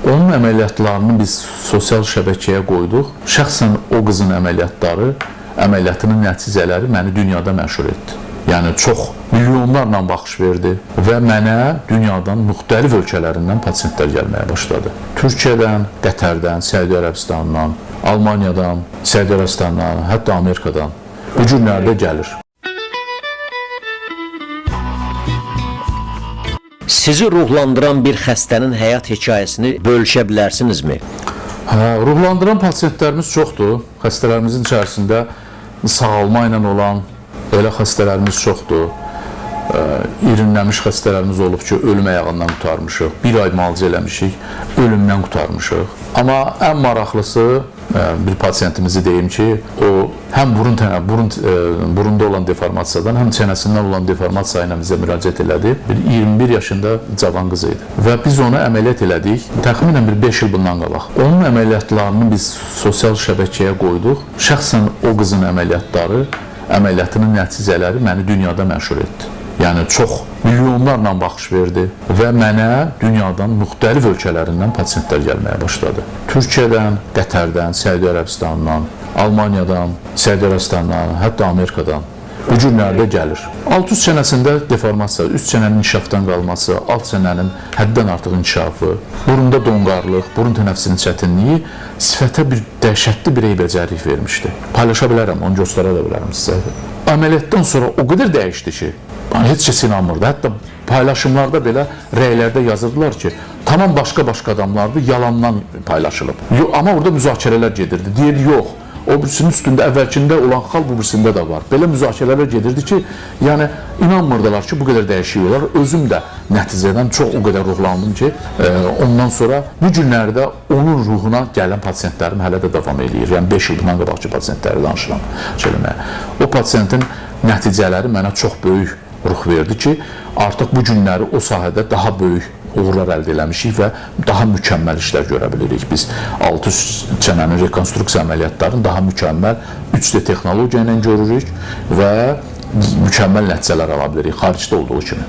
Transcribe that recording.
Onun əməliyyatlarını biz sosial şəbəkəyə qoyduq. Şəxsən o qızın əməliyyatının nəticələri məni dünyada məşhur etdi. Yəni çox milyonlarla baxış verdi və mənə dünyadan müxtəlif ölkələrindən pasientlər gəlməyə başladı. Türkiyədən, Qətərdən, Səudiyyə Ərəbistanından, Almaniyadan, Səudiyyə Ərəbistanından, hətta Amerikadan bu günlərdə gəlir. Sizi ruhlandıran bir xəstənin həyat hekayəsini bölüşə bilərsinizmi? Ruhlandıran pasientlərimiz çoxdur. Xəstələrimizin içərisində sağalma ilə olan elə xəstələrimiz çoxdur. İrinləmiş xəstələrimiz olub ki, ölüm ayağından qurtarmışıq. Bir ay müalicə eləmişik, ölümdən qurtarmışıq. Amma ən maraqlısı bir pasiyentimizi deyim ki, o həm burunda olan deformasiyadan, həm çənəsindən olan deformasiya ilə bizə müraciət elədi. Bir 21 yaşında cavan qız idi. Və biz onu əməliyyat elədik. Təxminən bir 5 il bundan qabaq. Onun əməliyyatlarını biz sosial şəbəkəyə qoyduq. Şəxsən o qızın əməliyyatının nəticələri məni dünyada məşhur etdi. Yəni çox milyonlarla baxış verdi və mənə dünyadan müxtəlif ölkələrindən pasientlər gəlməyə başladı. Türkiyədən, Qətərdən, Səudiyyə Ərəbistanından, Almaniyadan, Səudiyyə Ərəbistanından, hətta Amerikadan bu günlərdə gəlir. Alt üst çənəsində deformasiya, üst çənənin inkişafdan qalması, alt çənənin həddən artıq inkişafı, burunda donqarlıq, burun tənəffüsünün çətinliyi sifətə bir dəhşətli bir eybəcərlik vermişdi. Paylaşa bilərəm, onu göstərə də bilərəm sizə. Əməliyyatdan sonra o qədər dəyişdi ki, heç kəs inanmırdı. Hətta paylaşımlarda belə rəylərdə yazırdılar ki, tamam başqa adamlardır, yalandan paylaşılıb. Amma orada müzakirələr gedirdi. Deyir, yox, o birisinin üstündə əvvəlkində olan xal bu birisində də var. Belə müzakirələr gedirdi ki, yəni inanmırdılar ki, bu qədər dəyişik olar. Özüm də nəticədən çox o qədər ruhlandım ki, ondan sonra bu günlərdə onun ruhuna gələn pasientlərim hələ də davam edir. Yəni 5 il bundan qabaqki pasientləri danışıram. O pasientin nəticələri mənə çox böyük ruh verdi ki, artıq bu günləri o sahədə daha böyük uğurlar əldə eləmişik və daha mükəmməl işlər görə bilirik. Biz alt üst çənənin rekonstruksiya əməliyyatlarını daha mükəmməl 3D texnologiya ilə görürük və mükəmməl nəticələr ala bilirik, xaricdə olduğu kimi.